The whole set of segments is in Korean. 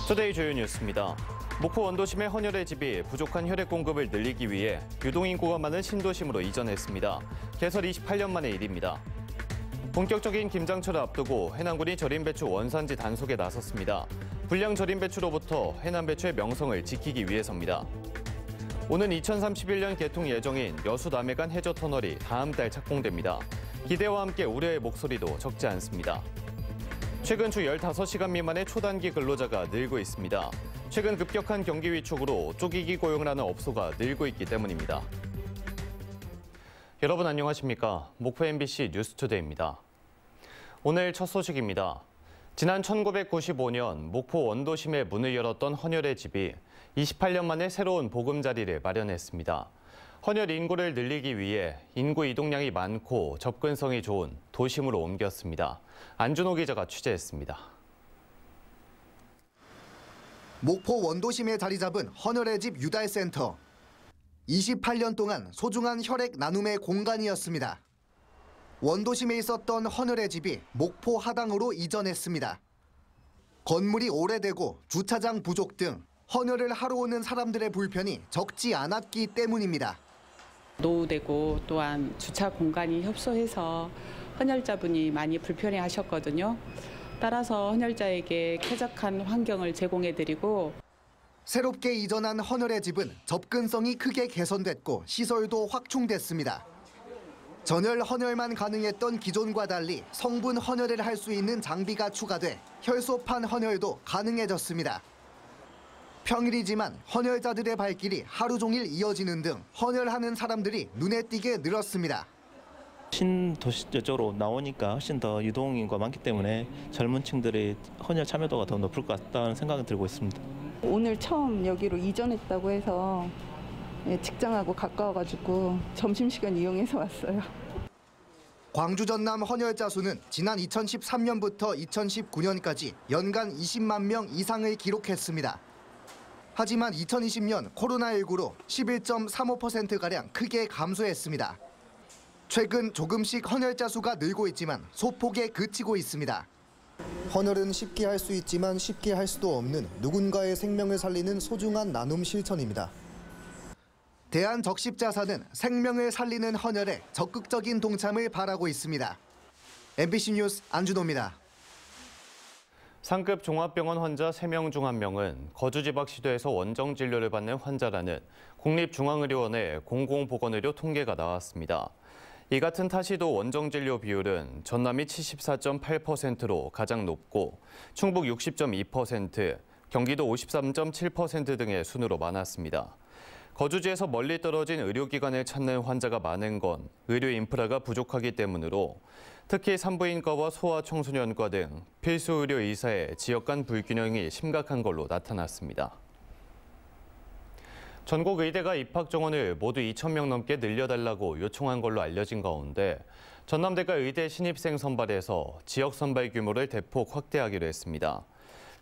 투데이 주요 뉴스입니다. 목포 원도심의 헌혈의 집이 부족한 혈액 공급을 늘리기 위해 유동인구가 많은 신도심으로 이전했습니다. 개설 28년 만의 일입니다. 본격적인 김장철을 앞두고 해남군이 절임 배추 원산지 단속에 나섰습니다. 불량 절임 배추로부터 해남 배추의 명성을 지키기 위해서입니다. 오는 2031년 개통 예정인 여수-남해간 해저 터널이 다음 달 착공됩니다. 기대와 함께 우려의 목소리도 적지 않습니다. 최근 주 15시간 미만의 초단기 근로자가 늘고 있습니다. 최근 급격한 경기 위축으로 쪼개기 고용을 하는 업소가 늘고 있기 때문입니다. 여러분 안녕하십니까? 목포 MBC 뉴스투데이입니다. 오늘 첫 소식입니다. 지난 1995년 목포 원도심에 문을 열었던 헌혈의 집이 28년 만에 새로운 보금자리를 마련했습니다. 헌혈 인구를 늘리기 위해 인구 이동량이 많고 접근성이 좋은 도심으로 옮겼습니다. 안준호 기자가 취재했습니다. 목포 원도심에 자리 잡은 헌혈의 집 유달센터. 28년 동안 소중한 혈액 나눔의 공간이었습니다. 원도심에 있었던 헌혈의 집이 목포 하당으로 이전했습니다. 건물이 오래되고 주차장 부족 등 헌혈을 하러 오는 사람들의 불편이 적지 않았기 때문입니다. 노후되고 또한 주차 공간이 협소해서 헌혈자분이 많이 불편해하셨거든요. 따라서 헌혈자에게 쾌적한 환경을 제공해드리고 새롭게 이전한 헌혈의 집은 접근성이 크게 개선됐고 시설도 확충됐습니다. 전열 헌혈만 가능했던 기존과 달리 성분 헌혈을 할 수 있는 장비가 추가돼 혈소판 헌혈도 가능해졌습니다. 평일이지만 헌혈자들의 발길이 하루 종일 이어지는 등 헌혈하는 사람들이 눈에 띄게 늘었습니다. 신도시 쪽으로 나오니까 훨씬 더 유동인구가 많기 때문에 젊은 층들의 헌혈 참여도가 더 높을 것 같다는 생각이 들고 있습니다. 오늘 처음 여기로 이전했다고 해서 직장하고 가까워가지고 점심시간 이용해서 왔어요. 광주 전남 헌혈자 수는 지난 2013년부터 2019년까지 연간 20만 명 이상을 기록했습니다. 하지만 2020년 코로나19로 11.35%가량 크게 감소했습니다. 최근 조금씩 헌혈자 수가 늘고 있지만 소폭에 그치고 있습니다. 헌혈은 쉽게 할 수 있지만 쉽게 할 수도 없는 누군가의 생명을 살리는 소중한 나눔 실천입니다. 대한적십자사는 생명을 살리는 헌혈에 적극적인 동참을 바라고 있습니다. MBC 뉴스 안준호입니다. 상급 종합병원 환자 3명 중 1명은 거주지박시도에서 원정 진료를 받는 환자라는 국립중앙의료원의 공공보건의료 통계가 나왔습니다. 이 같은 타시도 원정 진료 비율은 전남이 74.8%로 가장 높고 충북 60.2%, 경기도 53.7% 등의 순으로 많았습니다. 거주지에서 멀리 떨어진 의료기관을 찾는 환자가 많은 건 의료 인프라가 부족하기 때문으로 특히 산부인과와 소아청소년과 등 필수 의료 의사의 지역 간 불균형이 심각한 걸로 나타났습니다. 전국 의대가 입학 정원을 모두 2,000명 넘게 늘려달라고 요청한 걸로 알려진 가운데 전남대가 의대 신입생 선발에서 지역 선발 규모를 대폭 확대하기로 했습니다.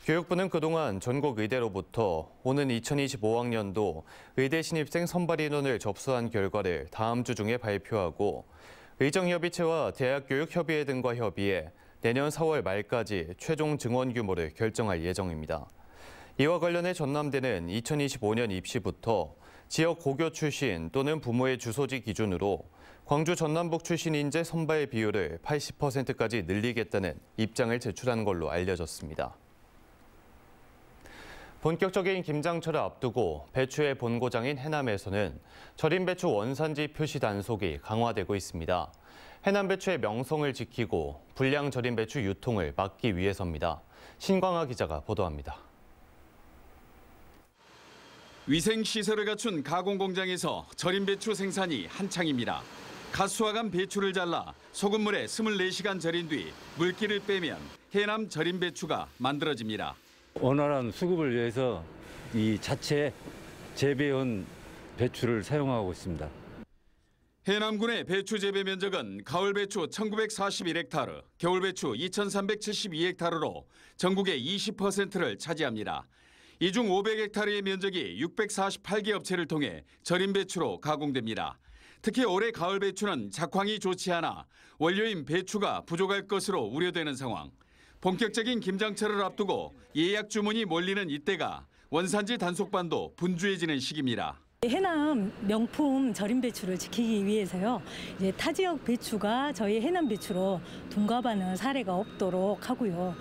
교육부는 그동안 전국 의대로부터 오는 2025학년도 의대 신입생 선발 인원을 접수한 결과를 다음 주 중에 발표하고 의정협의체와 대학교육협의회 등과 협의해 내년 4월 말까지 최종 증원 규모를 결정할 예정입니다. 이와 관련해 전남대는 2025년 입시부터 지역 고교 출신 또는 부모의 주소지 기준으로 광주 전남북 출신 인재 선발 비율을 80%까지 늘리겠다는 입장을 제출한 걸로 알려졌습니다. 본격적인 김장철을 앞두고 배추의 본고장인 해남에서는 절임 배추 원산지 표시 단속이 강화되고 있습니다. 해남 배추의 명성을 지키고 불량 절임 배추 유통을 막기 위해서입니다. 신광하 기자가 보도합니다. 위생시설을 갖춘 가공공장에서 절임 배추 생산이 한창입니다. 갓 수확한 배추를 잘라 소금물에 24시간 절인 뒤 물기를 빼면 해남 절임 배추가 만들어집니다. 원활한 수급을 위해서 이 자체 재배한 배추를 사용하고 있습니다. 해남군의 배추 재배 면적은 가을 배추 1941헥타르, 겨울 배추 2372헥타르로 전국의 20%를 차지합니다. 이 중 500헥타르의 면적이 648개 업체를 통해 절임 배추로 가공됩니다. 특히 올해 가을 배추는 작황이 좋지 않아 원료인 배추가 부족할 것으로 우려되는 상황. 본격적인 김장철을 앞두고 예약 주문이 몰리는 이때가 원산지 단속반도 분주해지는 시기입니다. 해남 명품 절임 배추를 지키기 위해서요. 이제 타 지역 배추가 저희 해남 배추로 둔갑하는 사례가 없도록 하고요.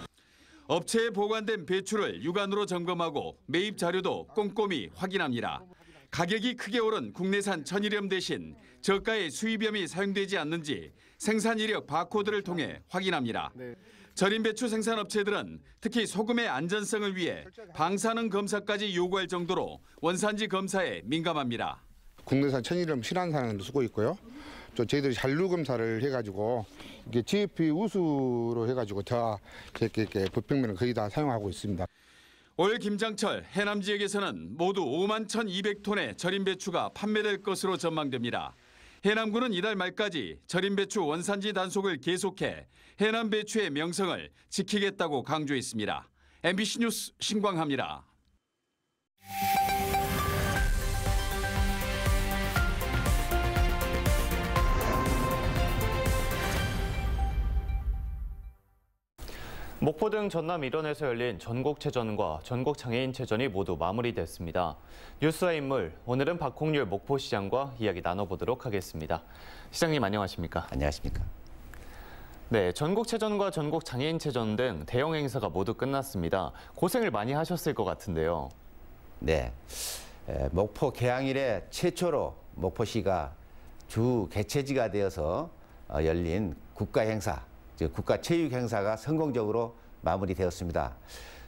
업체에 보관된 배추를 육안으로 점검하고 매입 자료도 꼼꼼히 확인합니다. 가격이 크게 오른 국내산 천일염 대신 저가의 수입염이 사용되지 않는지 생산 이력 바코드를 통해 확인합니다. 절임 배추 생산 업체들은 특히 소금의 안전성을 위해 방사능 검사까지 요구할 정도로 원산지 검사에 민감합니다. 국내산 천일염 실환산을 쓰고 있고요. 또 저희들이 잔류 검사를 해가지고 이게 GFP 우수로 해가지고 다 이렇게 불평면을 거의 다 사용하고 있습니다. 올 김장철 해남 지역에서는 모두 51,200톤의 절임 배추가 판매될 것으로 전망됩니다. 해남군은 이달 말까지 절임 배추 원산지 단속을 계속해 해남 배추의 명성을 지키겠다고 강조했습니다. MBC 뉴스 신광하입니다. 목포 등 전남 일원에서 열린 전국체전과 전국장애인체전이 모두 마무리됐습니다. 뉴스와 인물, 오늘은 박홍률 목포시장과 이야기 나눠보도록 하겠습니다. 시장님 안녕하십니까? 안녕하십니까? 네, 전국체전과 전국장애인체전 등 대형 행사가 모두 끝났습니다. 고생을 많이 하셨을 것 같은데요. 네, 목포 개항 이래 최초로 목포시가 주 개최지가 되어서 열린 국가행사, 즉 국가체육행사가 성공적으로 마무리되었습니다.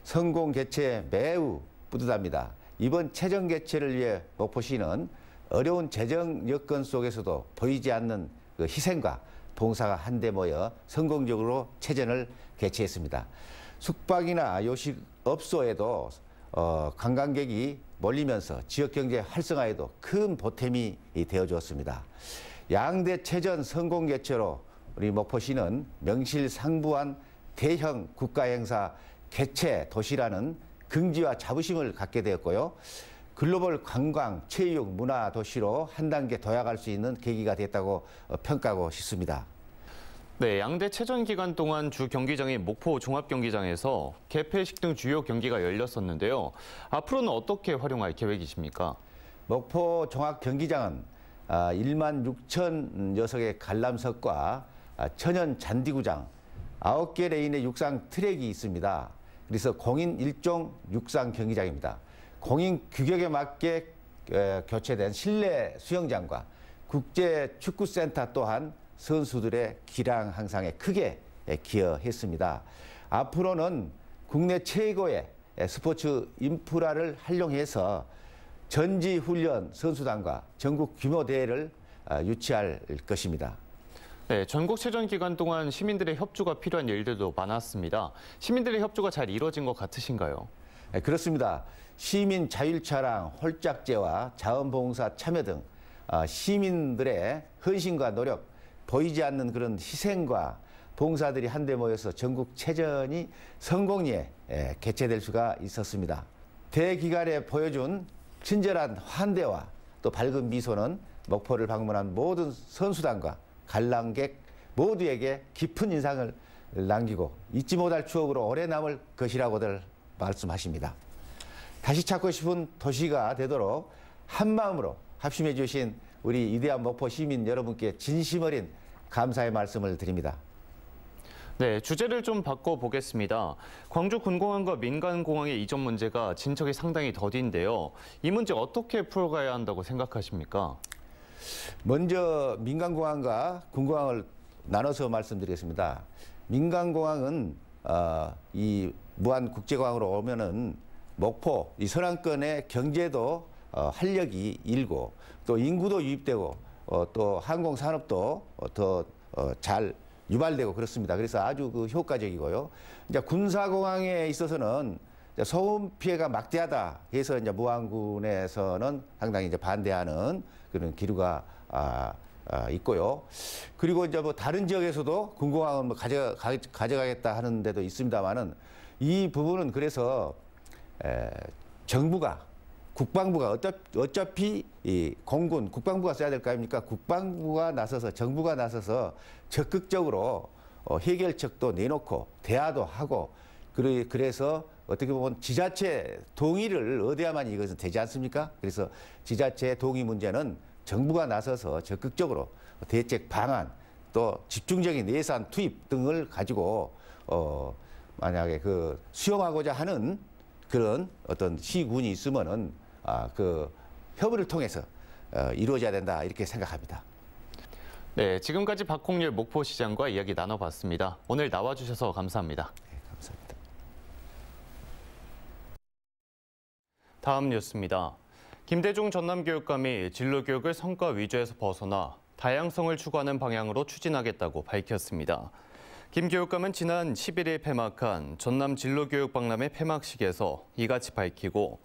성공 개최 매우 뿌듯합니다. 이번 체전 개최를 위해 목포시는 어려운 재정 여건 속에서도 보이지 않는 그 희생과 봉사가 한데 모여 성공적으로 체전을 개최했습니다. 숙박이나 요식업소에도 관광객이 몰리면서 지역경제 활성화에도 큰 보탬이 되어주었습니다. 양대 체전 성공 개최로 우리 목포시는 명실상부한 대형 국가행사 개최 도시라는 긍지와 자부심을 갖게 되었고요. 글로벌 관광, 체육, 문화 도시로 한 단계 도약할 수 있는 계기가 됐다고 평가하고 싶습니다. 네, 양대 체전 기간 동안 주 경기장인 목포 종합경기장에서 개폐식 등 주요 경기가 열렸었는데요. 앞으로는 어떻게 활용할 계획이십니까? 목포 종합경기장은 1만 6천 녀석의 관람석과 천연 잔디구장, 9개 레인의 육상 트랙이 있습니다. 그래서 공인 일종 육상 경기장입니다. 공인 규격에 맞게 교체된 실내 수영장과 국제 축구센터 또한 선수들의 기량 향상에 크게 기여했습니다. 앞으로는 국내 최고의 스포츠 인프라를 활용해서 전지훈련 선수단과 전국 규모 대회를 유치할 것입니다. 네, 전국체전 기간 동안 시민들의 협조가 필요한 일들도 많았습니다. 시민들의 협조가 잘 이루어진 것 같으신가요? 네, 그렇습니다. 시민 자율차량, 홀짝제와 자원봉사 참여 등 시민들의 헌신과 노력, 보이지 않는 그런 희생과 봉사들이 한데 모여서 전국체전이 성공리에 개최될 수가 있었습니다. 대기간에 보여준 친절한 환대와 또 밝은 미소는 목포를 방문한 모든 선수단과 관람객 모두에게 깊은 인상을 남기고 잊지 못할 추억으로 오래 남을 것이라고들 말씀하십니다. 다시 찾고 싶은 도시가 되도록 한마음으로 합심해 주신 우리 위대한 목포 시민 여러분께 진심 어린 감사의 말씀을 드립니다. 네, 주제를 좀 바꿔보겠습니다. 광주 군공항과 민간공항의 이전 문제가 진척이 상당히 더딘데요. 이 문제 어떻게 풀어가야 한다고 생각하십니까? 먼저 민간공항과 군공항을 나눠서 말씀드리겠습니다. 민간공항은 이 무안국제공항으로 오면은 목포, 이 서남권의 경제도 활력이 일고 또 인구도 유입되고 또 항공산업도 더 잘 유발되고 그렇습니다. 그래서 아주 그 효과적이고요. 이제 군사공항에 있어서는 소음 피해가 막대하다 해서 이제 무안군에서는 상당히 이제 반대하는 그런 기류가 있고요. 그리고 이제 뭐 다른 지역에서도 군공항을 뭐 가져가겠다 하는 데도 있습니다만은 이 부분은 그래서 정부가 국방부가 어차피 이 공군 국방부가 써야 될 거 아닙니까? 국방부가 나서서 정부가 나서서 적극적으로 해결책도 내놓고 대화도 하고 그래서 어떻게 보면 지자체 동의를 얻어야만 이것은 되지 않습니까? 그래서 지자체 동의 문제는 정부가 나서서 적극적으로 대책 방안 또 집중적인 예산 투입 등을 가지고 만약에 그 수용하고자 하는 그런 어떤 시군이 있으면은 그 협의를 통해서 이루어져야 된다 이렇게 생각합니다. 네, 지금까지 박홍렬 목포시장과 이야기 나눠봤습니다. 오늘 나와주셔서 감사합니다. 네, 감사합니다. 다음 뉴스입니다. 김대중 전남교육감이 진로교육을 성과 위주에서 벗어나 다양성을 추구하는 방향으로 추진하겠다고 밝혔습니다. 김 교육감은 지난 11일 폐막한 전남 진로교육 박람회 폐막식에서 이같이 밝히고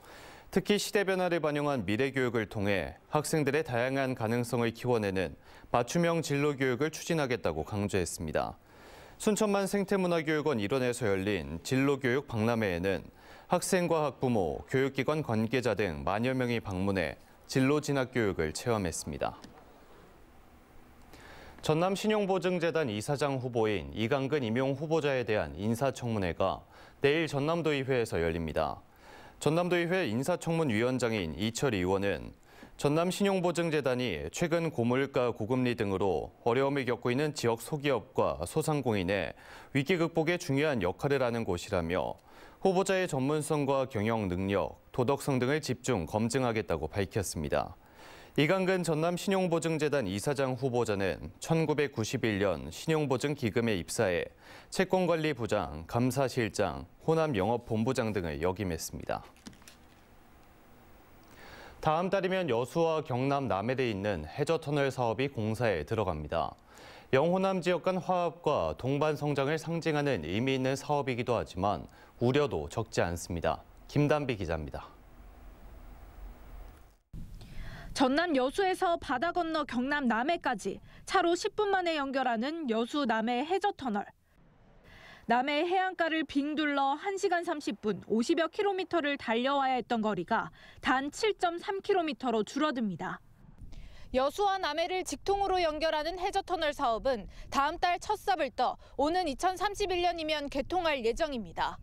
특히 시대 변화를 반영한 미래교육을 통해 학생들의 다양한 가능성을 키워내는 맞춤형 진로교육을 추진하겠다고 강조했습니다. 순천만 생태문화교육원 일원에서 열린 진로교육 박람회에는 학생과 학부모, 교육기관 관계자 등 만여 명이 방문해 진로진학교육을 체험했습니다. 전남 신용보증재단 이사장 후보인 이강근 임용 후보자에 대한 인사청문회가 내일 전남도의회에서 열립니다. 전남도의회 인사청문위원장인 이철 의원은 전남 신용보증재단이 최근 고물가, 고금리 등으로 어려움을 겪고 있는 지역 소기업과 소상공인의 위기 극복에 중요한 역할을 하는 곳이라며 후보자의 전문성과 경영 능력, 도덕성 등을 집중 검증하겠다고 밝혔습니다. 이강근 전남 신용보증재단 이사장 후보자는 1991년 신용보증기금에 입사해 채권관리부장, 감사실장, 호남영업본부장 등을 역임했습니다. 다음 달이면 여수와 경남 남해에 있는 해저터널 사업이 공사에 들어갑니다. 영호남 지역 간 화합과 동반 성장을 상징하는 의미 있는 사업이기도 하지만 우려도 적지 않습니다. 김단비 기자입니다. 전남 여수에서 바다 건너 경남 남해까지 차로 10분 만에 연결하는 여수 남해 해저터널. 남해 해안가를 빙 둘러 1시간 30분 50여 킬로미터를 달려와야 했던 거리가 단 7.3km로 줄어듭니다. 여수와 남해를 직통으로 연결하는 해저터널 사업은 다음 달 첫 삽을 떠 오는 2031년이면 개통할 예정입니다.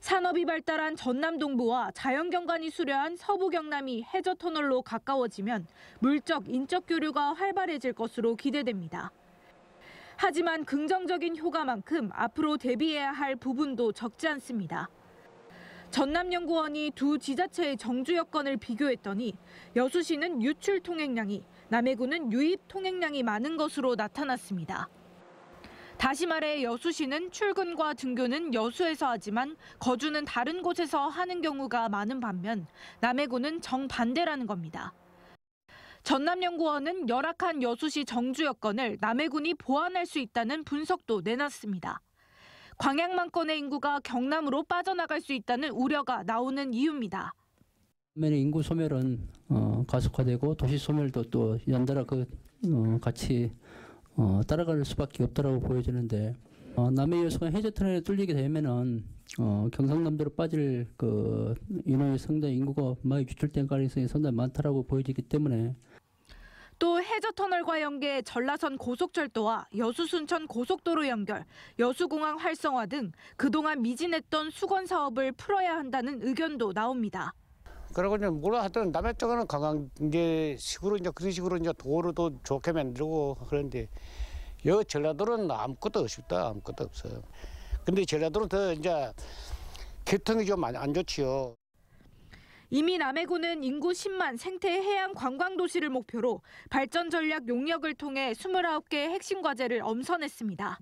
산업이 발달한 전남 동부와 자연경관이 수려한 서부 경남이 해저터널로 가까워지면 물적, 인적 교류가 활발해질 것으로 기대됩니다. 하지만 긍정적인 효과만큼 앞으로 대비해야 할 부분도 적지 않습니다. 전남연구원이 두 지자체의 정주 여건을 비교했더니 여수시는 유출 통행량이, 남해군은 유입 통행량이 많은 것으로 나타났습니다. 다시 말해 여수시는 출근과 등교는 여수에서 하지만 거주는 다른 곳에서 하는 경우가 많은 반면 남해군은 정반대라는 겁니다. 전남연구원은 열악한 여수시 정주 여건을 남해군이 보완할 수 있다는 분석도 내놨습니다. 광양만권의 인구가 경남으로 빠져나갈 수 있다는 우려가 나오는 이유입니다. 반면에 인구 소멸은 가속화되고 도시 소멸도 또 연달아 같이 따라갈 수밖에 없다라고 보여지는데 남해 여수가 해저터널에 뚫리게 되면은 경상남도로 빠질 인원의 상당히 인구가 많이 유출될 가능성이 상당히 많다라고 보여지기 때문에 또 해저터널과 연계 전라선 고속철도와 여수 순천 고속도로 연결, 여수공항 활성화 등 그동안 미진했던 수건 사업을 풀어야 한다는 의견도 나옵니다. 그리고 이제 뭐라 하여튼 남해 쪽은 관광지식으로 이제 그런 식으로 이제 도로도 좋게 만들고 그런데 여기 전라도는 아무것도 없다, 아무것도 없어요. 근데 전라도는 더 이제 교통이 좀 안 좋지요. 이미 남해군은 인구 10만 생태 해양 관광 도시를 목표로 발전 전략 용역을 통해 29개의 핵심 과제를 엄선했습니다.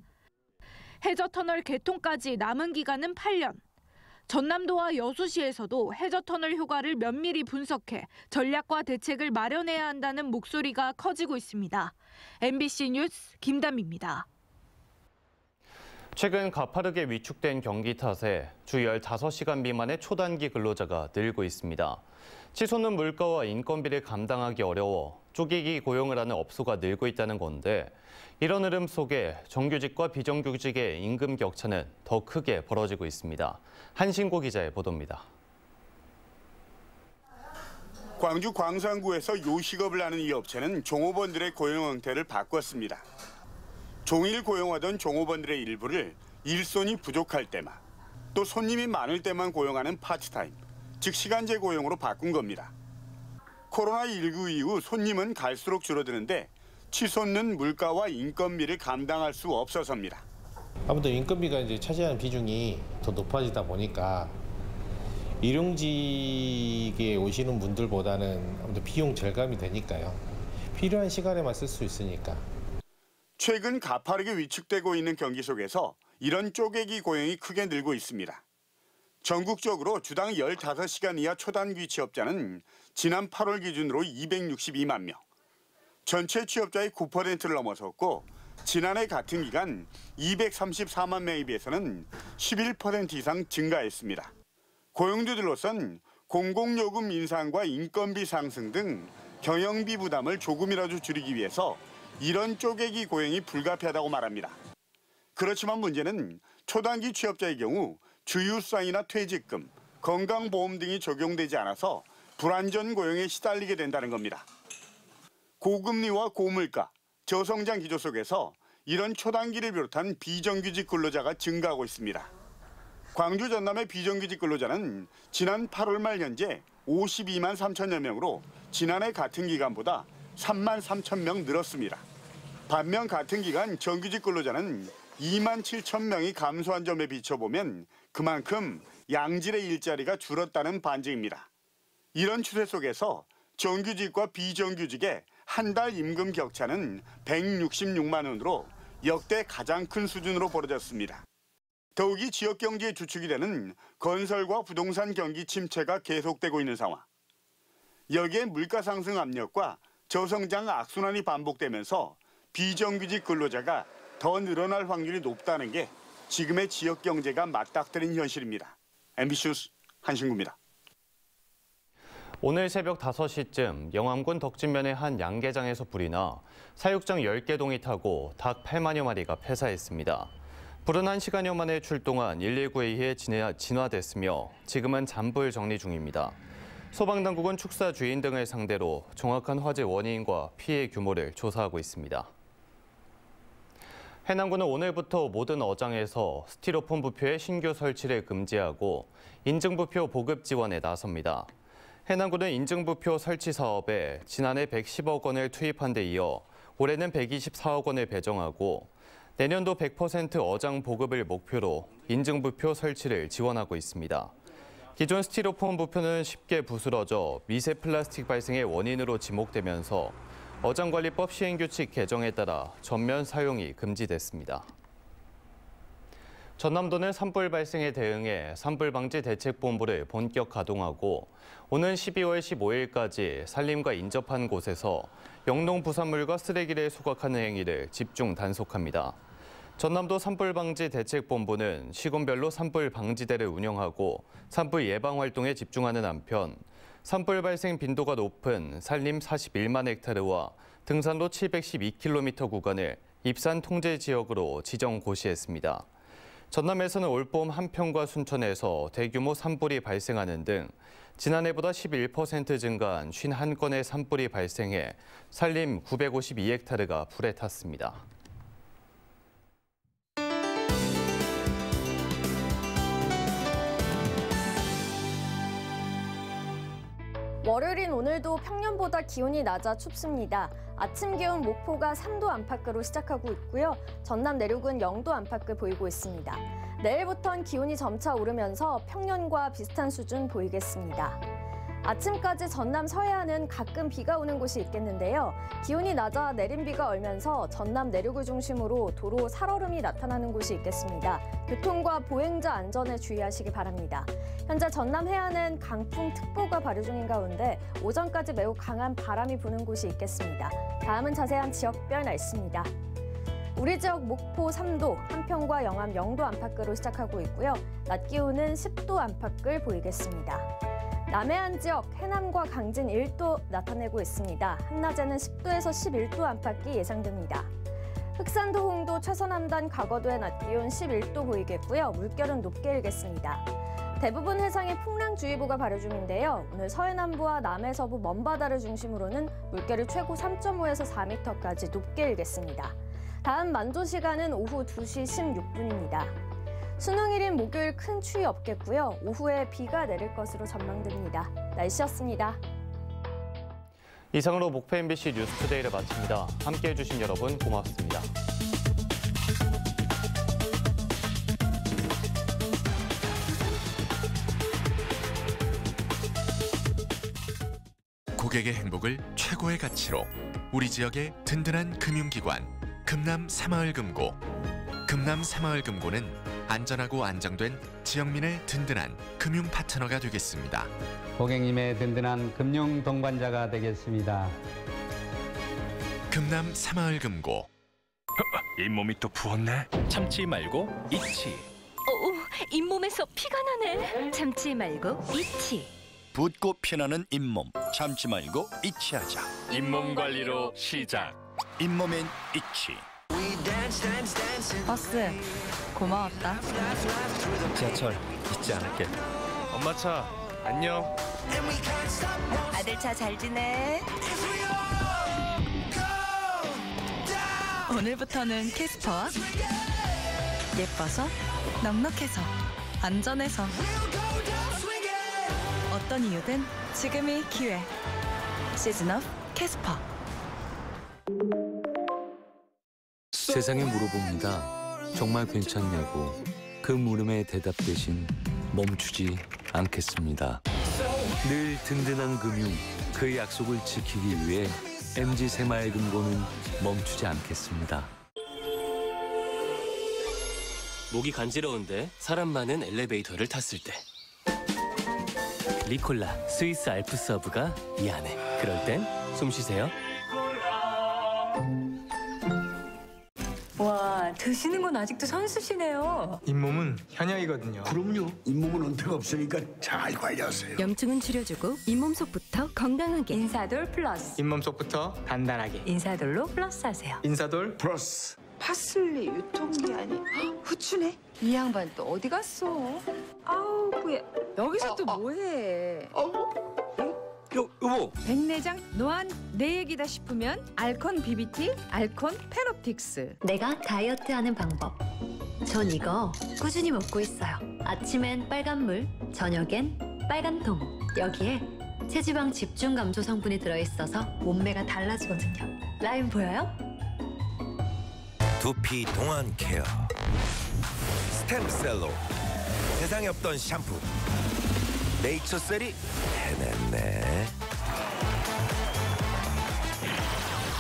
해저터널 개통까지 남은 기간은 8년. 전남도와 여수시에서도 해저터널 효과를 면밀히 분석해 전략과 대책을 마련해야 한다는 목소리가 커지고 있습니다. MBC 뉴스 김담입니다. 최근 가파르게 위축된 경기 탓에 주 15시간 미만의 초단기 근로자가 늘고 있습니다. 치솟는 물가와 인건비를 감당하기 어려워 쪼개기 고용을 하는 업소가 늘고 있다는 건데 이런 흐름 속에 정규직과 비정규직의 임금 격차는 더 크게 벌어지고 있습니다. 한신고 기자의 보도입니다. 광주 광산구에서 요식업을 하는 이 업체는 종업원들의 고용 형태를 바꿨습니다. 종일 고용하던 종업원들의 일부를 일손이 부족할 때만, 또 손님이 많을 때만 고용하는 파트타임, 즉 시간제 고용으로 바꾼 겁니다. 코로나19 이후 손님은 갈수록 줄어드는데 치솟는 물가와 인건비를 감당할 수 없어서입니다. 아무래도 인건비가 이제 차지하는 비중이 더 높아지다 보니까 일용직에 오시는 분들보다는 아무래도 비용 절감이 되니까요. 필요한 시간에만 쓸 수 있으니까. 최근 가파르게 위축되고 있는 경기 속에서 이런 쪼개기 고용이 크게 늘고 있습니다. 전국적으로 주당 15시간 이하 초단기 취업자는 지난 8월 기준으로 262만 명. 전체 취업자의 9%를 넘어섰고 지난해 같은 기간 234만 명에 비해서는 11% 이상 증가했습니다. 고용주들로선 공공요금 인상과 인건비 상승 등 경영비 부담을 조금이라도 줄이기 위해서 이런 쪼개기 고용이 불가피하다고 말합니다. 그렇지만 문제는 초단기 취업자의 경우 주휴수당이나 퇴직금, 건강보험 등이 적용되지 않아서 불안전 고용에 시달리게 된다는 겁니다. 고금리와 고물가, 저성장 기조 속에서 이런 초단기를 비롯한 비정규직 근로자가 증가하고 있습니다. 광주 전남의 비정규직 근로자는 지난 8월 말 현재 52만 3천여 명으로 지난해 같은 기간보다 3만 3천 명 늘었습니다. 반면 같은 기간 정규직 근로자는 2만 7천 명이 감소한 점에 비춰보면 그만큼 양질의 일자리가 줄었다는 반증입니다. 이런 추세 속에서 정규직과 비정규직의 한 달 임금 격차는 166만 원으로 역대 가장 큰 수준으로 벌어졌습니다. 더욱이 지역 경제의 주축이 되는 건설과 부동산 경기 침체가 계속되고 있는 상황. 여기에 물가 상승 압력과 저성장 악순환이 반복되면서 비정규직 근로자가 더 늘어날 확률이 높다는 게 지금의 지역 경제가 맞닥뜨린 현실입니다. MBC 뉴스 한신구입니다. 오늘 새벽 5시쯤 영암군 덕진면의 한 양계장에서 불이 나 사육장 10개 동이 타고 닭 8만여 마리가 폐사했습니다. 불은 1시간여 만에 출동한 119에 의해 진화됐으며 지금은 잔불 정리 중입니다. 소방당국은 축사 주인 등을 상대로 정확한 화재 원인과 피해 규모를 조사하고 있습니다. 해남군은 오늘부터 모든 어장에서 스티로폼 부표의 신규 설치를 금지하고 인증부표 보급 지원에 나섭니다. 해남군은 인증부표 설치 사업에 지난해 110억 원을 투입한 데 이어 올해는 124억 원을 배정하고 내년도 100% 어장 보급을 목표로 인증부표 설치를 지원하고 있습니다. 기존 스티로폼 부표는 쉽게 부스러져 미세 플라스틱 발생의 원인으로 지목되면서 어장관리법 시행규칙 개정에 따라 전면 사용이 금지됐습니다. 전남도는 산불 발생에 대응해 산불방지 대책본부를 본격 가동하고 오는 12월 15일까지 산림과 인접한 곳에서 영농 부산물과 쓰레기를 소각하는 행위를 집중 단속합니다. 전남도 산불방지 대책본부는 시군별로 산불 방지대를 운영하고 산불 예방 활동에 집중하는 한편 산불 발생 빈도가 높은 산림 41만 헥타르와 등산로 712km 구간을 입산 통제 지역으로 지정 고시했습니다. 전남에서는 올봄 한평과 순천에서 대규모 산불이 발생하는 등 지난해보다 11% 증가한 51건의 산불이 발생해 산림 952헥타르가 불에 탔습니다. 월요일인 오늘도 평년보다 기온이 낮아 춥습니다. 아침 기온 목포가 3도 안팎으로 시작하고 있고요. 전남 내륙은 0도 안팎을 보이고 있습니다. 내일부터는 기온이 점차 오르면서 평년과 비슷한 수준 보이겠습니다. 아침까지 전남 서해안은 가끔 비가 오는 곳이 있겠는데요. 기온이 낮아 내린 비가 얼면서 전남 내륙을 중심으로 도로 살얼음이 나타나는 곳이 있겠습니다. 교통과 보행자 안전에 주의하시기 바랍니다. 현재 전남 해안은 강풍특보가 발효 중인 가운데 오전까지 매우 강한 바람이 부는 곳이 있겠습니다. 다음은 자세한 지역별 날씨입니다. 우리 지역 목포 3도, 한평과 영암 0도 안팎으로 시작하고 있고요. 낮 기온은 10도 안팎을 보이겠습니다. 남해안 지역, 해남과 강진 1도 나타내고 있습니다. 한낮에는 10도에서 11도 안팎이 예상됩니다. 흑산도, 홍도, 최서남단, 과거도의 낮 기온 11도 보이겠고요. 물결은 높게 일겠습니다. 대부분 해상에 풍랑주의보가 발효 중인데요. 오늘 서해남부와 남해서부 먼바다를 중심으로는 물결이 최고 3.5에서 4m까지 높게 일겠습니다. 다음 만조 시간은 오후 2시 16분입니다. 수능일인 목요일 큰 추위 없겠고요. 오후에 비가 내릴 것으로 전망됩니다. 날씨였습니다. 이상으로 목포 MBC 뉴스투데이를 마칩니다. 함께해 주신 여러분 고맙습니다. 고객의 행복을 최고의 가치로 우리 지역의 든든한 금융기관 금남 새마을금고. 금남 새마을금고는 안전하고 안정된 지역민의 든든한 금융 파트너가 되겠습니다. 고객님의 든든한 금융 동반자가 되겠습니다. 금남 새마을금고. 잇몸이 또 부었네. 참지 말고 잊지. 잇몸에서 피가 나네. 참지 말고 잊지. 붓고 피나는 잇몸, 참지 말고 잊지하자. 잇몸 관리로 시작. 잇몸엔 잊지. 버스 고마웠다. 지하철 잊지 않을게. 엄마 차 안녕. 아들 차 잘 지내? 오늘부터는 캐스퍼와 예뻐서 넉넉해서 안전해서 어떤 이유든 지금이 기회. 시즌업 캐스퍼. 세상에 물어봅니다. 정말 괜찮냐고. 그 물음에 대답 대신 멈추지 않겠습니다. 늘 든든한 금융, 그 약속을 지키기 위해 MG 새마을금고는 멈추지 않겠습니다. 목이 간지러운데 사람 많은 엘리베이터를 탔을 때 리콜라 스위스 알프스 허브가 이 안에. 그럴 땐 숨 쉬세요. 와, 드시는 건 아직도 선수시네요. 잇몸은 현역이거든요. 그럼요. 잇몸은 은퇴가 없으니까 잘 관리하세요. 염증은 줄여주고 잇몸 속부터 건강하게. 인사돌 플러스. 잇몸 속부터 단단하게. 인사돌로 플러스 하세요. 인사돌 플러스. 파슬리 유통기한이 후추네. 이 양반 또 어디 갔어? 아우 뭐야. 여기서 또 뭐해? 여보. 백내장 노안 내 얘기다 싶으면 알콘 BBT, 알콘 페노틱스. 내가 다이어트하는 방법. 전 이거 꾸준히 먹고 있어요. 아침엔 빨간 물, 저녁엔 빨간 통. 여기에 체지방 집중 감소 성분이 들어있어서 몸매가 달라지거든요. 라인 보여요? 두피 동안 케어 스템셀로 세상에 없던 샴푸 네이처셀이 해냈네.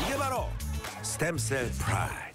이게 바로 스템셀 프라임.